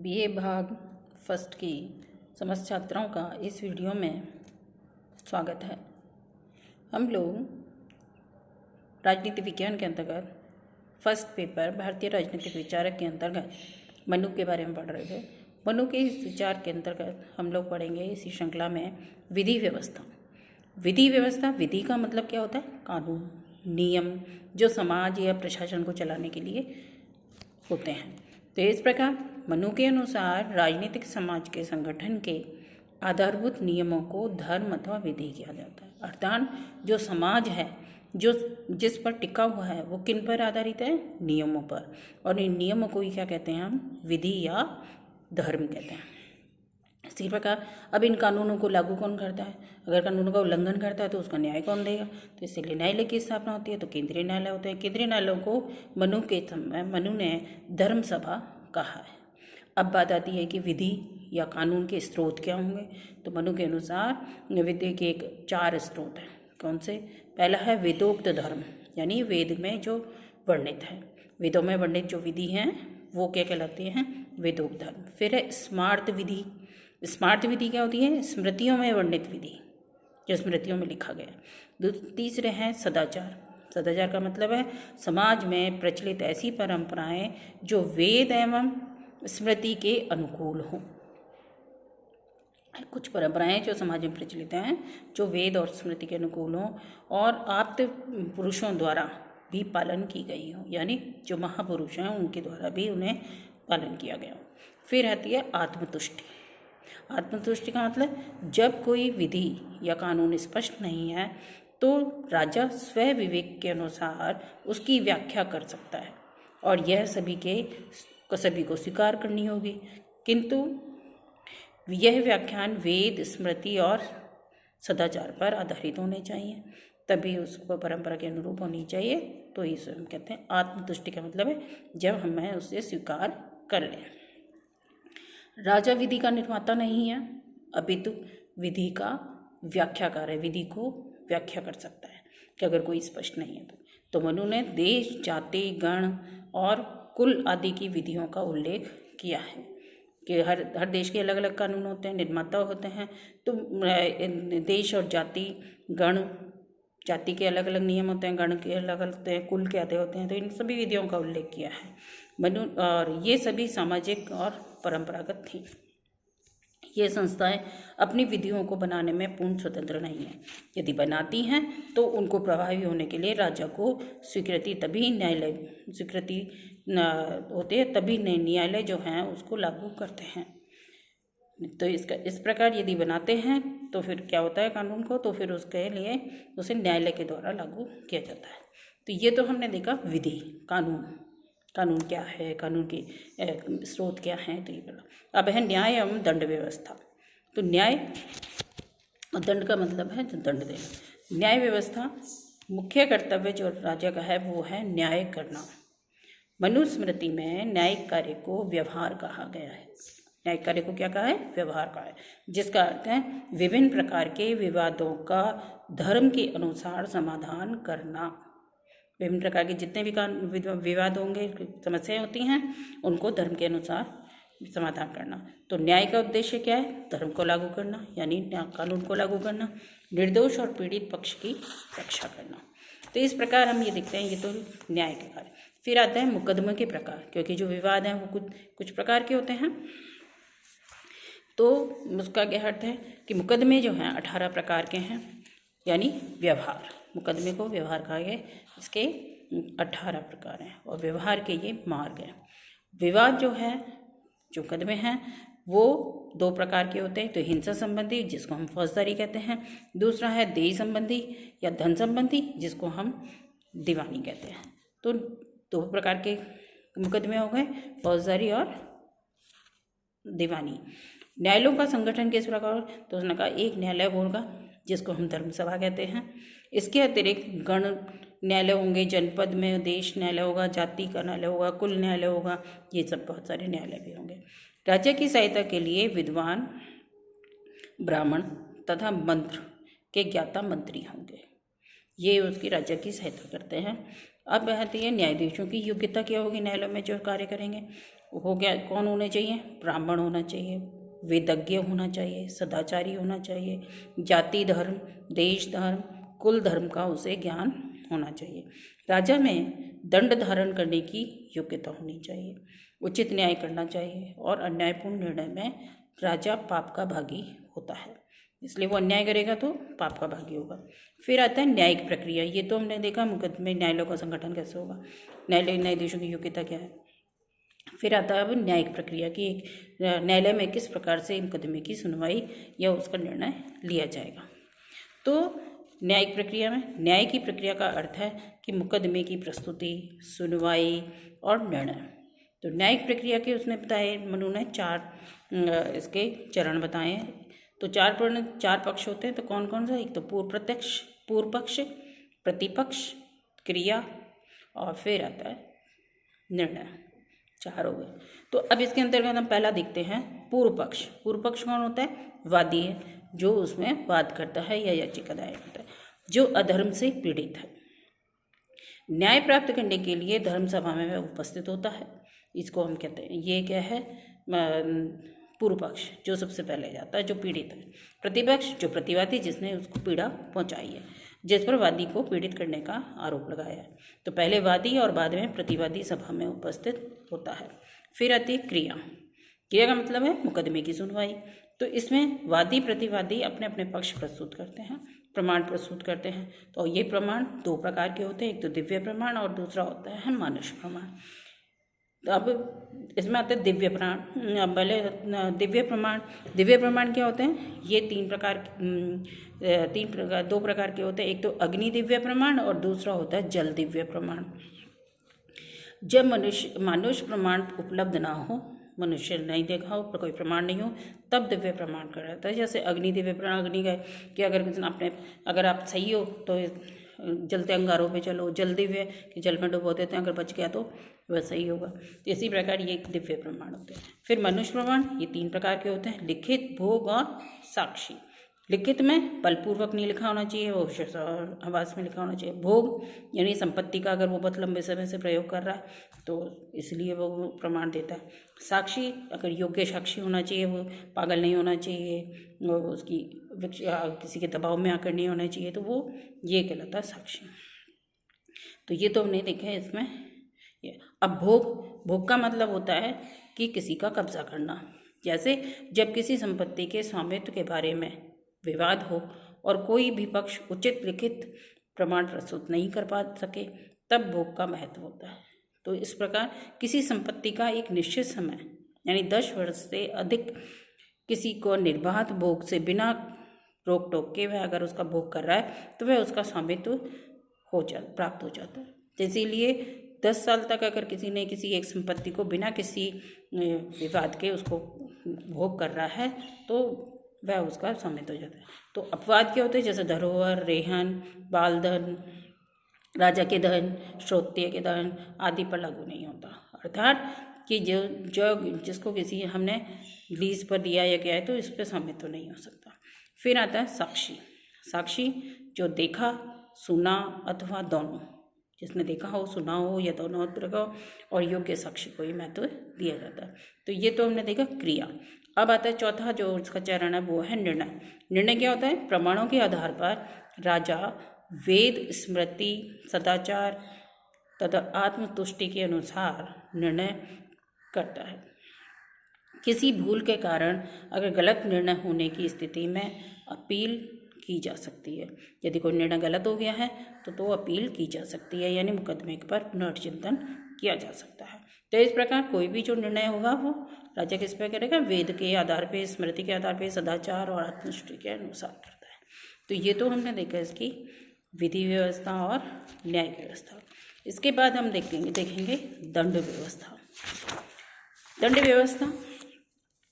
BA भाग first की समस्त छात्राओं का इस वीडियो में स्वागत है। हम लोग राजनीति विज्ञान के अंतर्गत फर्स्ट पेपर भारतीय राजनीतिक विचारक के अंतर्गत मनु के बारे में पढ़ रहे थे। मनु के इस विचार के अंतर्गत हम लोग पढ़ेंगे इसी श्रृंखला में विधि व्यवस्था। विधि व्यवस्था, विधि का मतलब क्या होता है? कानून, नियम जो समाज या प्रशासन को चलाने के लिए होते हैं। तो इस प्रकार मनु के अनुसार राजनीतिक समाज के संगठन के आधारभूत नियमों को धर्म अथवा विधि किया जाता है। अर्थात जो समाज है, जो जिस पर टिका हुआ है, वो किन पर आधारित है? नियमों पर। और इन नियमों को ही क्या कहते हैं हम? विधि या धर्म कहते हैं। इसी प्रकार अब इन कानूनों को लागू कौन करता है? अगर कानूनों का उल्लंघन करता है तो उसका न्याय कौन देगा? तो इसीलिए न्यायालय की स्थापना होती है। तो केंद्रीय न्यायालय होते हैं। केंद्रीय न्यायालयों को मनु के समय मनु ने धर्म सभा कहा है। अब बात आती है कि विधि या कानून के स्रोत क्या होंगे। तो मनु के अनुसार विधि के 4 स्रोत हैं। कौन से? पहला है वेदोक्त धर्म, यानी वेद में जो वर्णित है, वेदों में वर्णित जो विधि हैं वो क्या कहलाती हैं? वेदोक्त धर्म। फिर है स्मार्त विधि। स्मार्त विधि क्या होती है? स्मृतियों में वर्णित विधि, जो स्मृतियों में लिखा गया। तीसरे हैं सदाचार। सदाचार का मतलब है समाज में प्रचलित ऐसी परंपराएं जो वेद एवं स्मृति के अनुकूल हों। कुछ परंपराएं जो समाज में प्रचलित हैं जो वेद और स्मृति के अनुकूल हों और आप्त पुरुषों द्वारा भी पालन की गई हो, यानी जो महापुरुष हैं उनके द्वारा भी उन्हें पालन किया गया हो। फिर आती है आत्मतुष्टि। आत्मतुष्टि का मतलब जब कोई विधि या कानून स्पष्ट नहीं है तो राजा स्व विवेक के अनुसार उसकी व्याख्या कर सकता है और यह सभी को स्वीकार करनी होगी। किंतु यह व्याख्यान वेद, स्मृति और सदाचार पर आधारित होने चाहिए, तभी उसको परंपरा के अनुरूप होनी चाहिए। तो इसे हम कहते हैं आत्मतुष्टि का मतलब है जब हमें उसे स्वीकार कर लें। राजा विधि का निर्माता नहीं है, अपितु विधि का व्याख्याकार है। विधि को व्याख्या कर सकता है कि अगर कोई स्पष्ट नहीं है तो मनु ने देश, जाति, गण और कुल आदि की विधियों का उल्लेख किया है कि हर देश के अलग अलग कानून होते हैं, निर्माता होते हैं। तो देश और जाति, गण, जाति के अलग अलग नियम होते हैं, गण के अलग अलग होते हैं, कुल के आते होते हैं। तो इन सभी विधियों का उल्लेख किया है मनु, और ये सभी सामाजिक और परंपरागत थी। ये संस्थाएं अपनी विधियों को बनाने में पूर्ण स्वतंत्र नहीं है। यदि बनाती हैं तो उनको प्रभावी होने के लिए राजा को स्वीकृति होती है, तभी न्यायालय जो हैं उसको लागू करते हैं। तो इस प्रकार यदि बनाते हैं तो फिर क्या होता है कानून को? तो फिर उसके लिए उसे न्यायालय के द्वारा लागू किया जाता है। तो ये तो हमने देखा विधि, कानून क्या है, कानून की स्रोत क्या है, तो ये बोला। अब है न्याय एवं दंड व्यवस्था। तो न्याय और दंड का मतलब है जो दंड देना। न्याय व्यवस्था मुख्य कर्तव्य जो राजा का है वो है न्याय करना। मनुस्मृति में न्यायिक कार्य को व्यवहार कहा गया है। न्यायिक कार्य को क्या कहा है? व्यवहार कहा है, जिसका अर्थ है विभिन्न प्रकार के विवादों का धर्म के अनुसार समाधान करना। विभिन्न प्रकार के जितने भी विवाद होंगे, समस्याएं होती हैं, उनको धर्म के अनुसार समाधान करना। तो न्याय का उद्देश्य क्या है? धर्म को लागू करना, यानी कानून को लागू करना, निर्दोष और पीड़ित पक्ष की रक्षा करना। तो इस प्रकार हम ये देखते हैं, ये तो न्याय के कार्य। फिर आता है मुकदमे के प्रकार, क्योंकि जो विवाद हैं वो कुछ प्रकार के होते हैं। तो उसका क्या अर्थ है कि मुकदमे जो हैं 18 प्रकार के हैं, यानी व्यवहार, मुकदमे को व्यवहार कहा गया। इसके 18 प्रकार हैं और व्यवहार के ये मार्ग हैं। विवाद जो है, जो मुकदमे हैं, वो 2 प्रकार के होते हैं। तो हिंसा संबंधी, जिसको हम फौजदारी कहते हैं। दूसरा है देय संबंधी या धन संबंधी, जिसको हम दीवानी कहते हैं। तो 2 प्रकार के मुकदमे हो गए, फौजदारी और दीवानी। न्यायालयों का संगठन किस प्रकार? तो उसने कहा एक न्यायालय होगा जिसको हम धर्म सभा कहते हैं। इसके अतिरिक्त गण न्यायालय होंगे, जनपद में देश न्यायालय होगा, जाति का न्यायालय होगा, कुल न्यायालय होगा, ये सब बहुत सारे न्यायालय भी होंगे। राज्य की सहायता के लिए विद्वान, ब्राह्मण तथा मंत्र के ज्ञाता मंत्री होंगे, ये उसकी राज्य की सहायता करते हैं। अब आती है न्यायाधीशों की योग्यता क्या होगी न्यायालयों में जो कार्य करेंगे। हो गया, कौन होने चाहिए? ब्राह्मण होना चाहिए, वेदज्ञ होना चाहिए, सदाचारी होना चाहिए, जाति धर्म, देश धर्म, कुल धर्म का उसे ज्ञान होना चाहिए। राजा में दंड धारण करने की योग्यता होनी चाहिए, उचित न्याय करना चाहिए और अन्यायपूर्ण निर्णय में राजा पाप का भागी होता है, इसलिए वो अन्याय करेगा तो पाप का भागी होगा। फिर आता है न्यायिक प्रक्रिया। ये तो हमने देखा मुकदमे न्यायालयों का संगठन कैसे होगा, न्यायाधीशों की योग्यता क्या है। फिर आता है अब न्यायिक प्रक्रिया की, एक न्यायालय में किस प्रकार से मुकदमे की सुनवाई या उसका निर्णय लिया जाएगा। तो न्यायिक प्रक्रिया में न्याय की प्रक्रिया का अर्थ है कि मुकदमे की प्रस्तुति, सुनवाई और निर्णय। तो न्यायिक प्रक्रिया के उसने बताए, मनु ने 4 इसके चरण बताए हैं। तो 4 पक्ष होते हैं, तो कौन कौन सा? एक तो पूर्व पक्ष, प्रतिपक्ष, क्रिया और फिर आता है निर्णय। 4 हो गए। तो अब इसके अंतर्गत हम पहला देखते हैं पूर्व पक्ष। पूर्व पक्ष कौन होता है? वादी है, जो उसमें वाद करता है या याचिका दायर करता है, जो अधर्म से पीड़ित है। न्याय प्राप्त करने के लिए धर्म सभा में वह उपस्थित होता है, इसको हम कहते हैं, ये क्या है? पूर्व पक्ष, जो सबसे पहले जाता है, जो पीड़ित है। प्रतिपक्ष, जो प्रतिवादी, जिसने उसको पीड़ा पहुंचाई है, जिस पर वादी को पीड़ित करने का आरोप लगाया है। तो पहले वादी और बाद में प्रतिवादी सभा में उपस्थित होता है। फिर आती है क्रिया। क्रिया का मतलब है मुकदमे की सुनवाई। तो इसमें वादी प्रतिवादी अपने अपने पक्ष प्रस्तुत करते हैं, प्रमाण प्रस्तुत करते हैं। तो ये प्रमाण 2 प्रकार के होते हैं, एक तो दिव्य प्रमाण और दूसरा होता है मानुष प्रमाण। तो अब इसमें आते हैं दिव्य प्रमाण। पहले दिव्य प्रमाण क्या होते हैं? ये 2 प्रकार के होते हैं, एक तो अग्नि दिव्य प्रमाण और दूसरा होता है जल दिव्य प्रमाण। जब मानुष प्रमाण उपलब्ध ना हो, मनुष्य नहीं देखा हो, पर कोई प्रमाण नहीं हो, तब दिव्य प्रमाण कर रहता है। जैसे अग्नि दिव्य प्रमाण, अग्नि का कि अगर आप सही हो तो जलते अंगारों पे चलो, जल दिव्य कि जल में डुबो देते हैं, अगर बच गया तो वह सही होगा। तो इसी प्रकार ये दिव्य प्रमाण होते हैं। फिर मनुष्य प्रमाण, ये 3 प्रकार के होते हैं, लिखित, भोग और साक्षी। लिखित में बलपूर्वक नहीं लिखा होना चाहिए, वो आवाज़ में लिखा होना चाहिए। भोग यानी संपत्ति का अगर वो बहुत लंबे समय से प्रयोग कर रहा है तो इसलिए वो प्रमाण देता है। साक्षी, अगर योग्य साक्षी होना चाहिए, वो पागल नहीं होना चाहिए, वो उसकी किसी के दबाव में आकर नहीं होना चाहिए, तो वो ये कहलाता है साक्षी। तो ये तो हमने देखा है इसमें। अब भोग का मतलब होता है कि किसी का कब्जा करना। जैसे जब किसी संपत्ति के स्वामित्व के बारे में विवाद हो और कोई भी पक्ष उचित लिखित प्रमाण प्रस्तुत नहीं कर पा सके, तब भोग का महत्व होता है। तो इस प्रकार किसी संपत्ति का एक निश्चित समय यानी 10 वर्ष से अधिक किसी को निर्बाध भोग से बिना रोक टोक के वह अगर उसका भोग कर रहा है तो वह उसका स्वामित्व प्राप्त हो जाता है। इसीलिए 10 साल तक अगर किसी ने किसी एक संपत्ति को बिना किसी विवाद के उसको भोग कर रहा है तो वह उसका स्वामित्व हो जाता है। तो अपवाद क्या होते हैं? जैसे धरोहर, रेहन, बालधन, राजा के धन, श्रोत्रिय के धन आदि पर लागू नहीं होता। अर्थात कि जो जिसको किसी हमने लीज पर दिया या क्या है तो इस पर स्वामित्व नहीं हो सकता। फिर आता है साक्षी। साक्षी जो देखा, सुना अथवा दोनों, जिसने देखा हो, सुना हो या दोनों तरह हो, और योग्य साक्षी को ही महत्व दिया जाता है। तो ये तो हमने देखा क्रिया। अब आता है चौथा जो इसका चरण है, वो है निर्णय। निर्णय क्या होता है? प्रमाणों के आधार पर राजा वेद, स्मृति, सदाचार तथा आत्मतुष्टि के अनुसार निर्णय करता है। किसी भूल के कारण अगर गलत निर्णय होने की स्थिति में अपील की जा सकती है। यदि कोई निर्णय गलत हो गया है तो अपील की जा सकती है, यानी मुकदमे पर पुनर्चिंतन किया जा सकता है। तो इस प्रकार कोई भी जो निर्णय होगा वो राजा किस पे करेगा? वेद के आधार पे, स्मृति के आधार पे, सदाचार और आत्मतुष्टि के अनुसार करता है। तो ये तो हमने देखा इसकी विधि व्यवस्था और न्याय व्यवस्था। इसके बाद हम देखेंगे दंड व्यवस्था। दंड व्यवस्था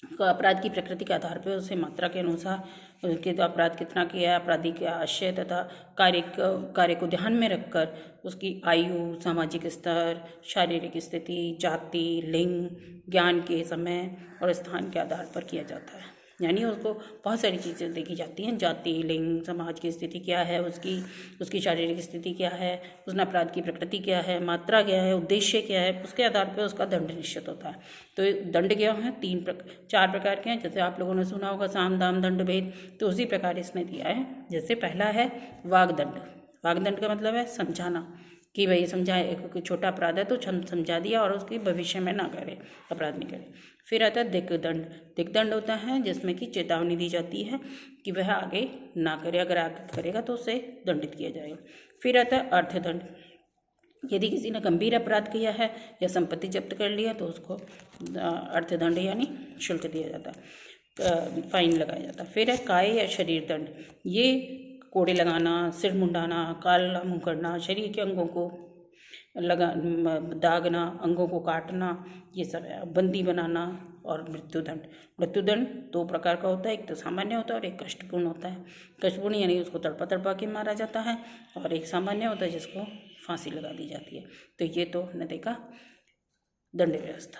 का अपराध की प्रकृति के आधार पर उसे मात्रा के अनुसार उसके अपराध कितना किया है, अपराधी के आशय तथा कार्य को ध्यान में रखकर उसकी आयु, सामाजिक स्तर, शारीरिक स्थिति, जाति, लिंग, ज्ञान के समय और स्थान के आधार पर किया जाता है। यानी उसको बहुत सारी चीज़ें देखी जाती हैं, जाति, लिंग, समाज की स्थिति क्या है, उसकी शारीरिक स्थिति क्या है, उस अपराध की प्रकृति क्या है, मात्रा क्या है, उद्देश्य क्या है, उसके आधार पर उसका दंड निश्चित होता है। तो दंड क्या है, 4 प्रकार के हैं। जैसे आप लोगों ने सुना होगा साम दाम दंड भेद, तो उसी प्रकार इसने दिया है। जैसे पहला है वाग्दंड। वाग्दंड का मतलब है समझाना, कि भाई समझाए, कोई छोटा अपराध है तो समझा दिया और उसकी भविष्य में ना करे, अपराध नहीं करे। फिर आता है दिग्दंड। दिग्दंड होता है जिसमें कि चेतावनी दी जाती है कि वह आगे ना करे, अगर आगे करेगा तो उसे दंडित किया जाएगा। फिर आता है अर्थदंड। यदि किसी ने गंभीर अपराध किया है या संपत्ति जब्त कर लिया तो उसको अर्थदंड यानी शुल्क दिया जाता है, फाइन लगाया जाता है। फिर है काय या शरीर दंड। ये कोड़े लगाना, सिर मुंडाना, काला मुंह करना, शरीर के अंगों को दागना, अंगों को काटना, ये सब है। बंदी बनाना और मृत्युदंड। मृत्युदंड 2 प्रकार का होता है, एक तो सामान्य होता है और एक कष्टपूर्ण होता है। कष्टपूर्ण यानी उसको तड़पा तड़पा के मारा जाता है, और एक सामान्य होता है जिसको फांसी लगा दी जाती है। तो ये तो हमने देखा दंड व्यवस्था।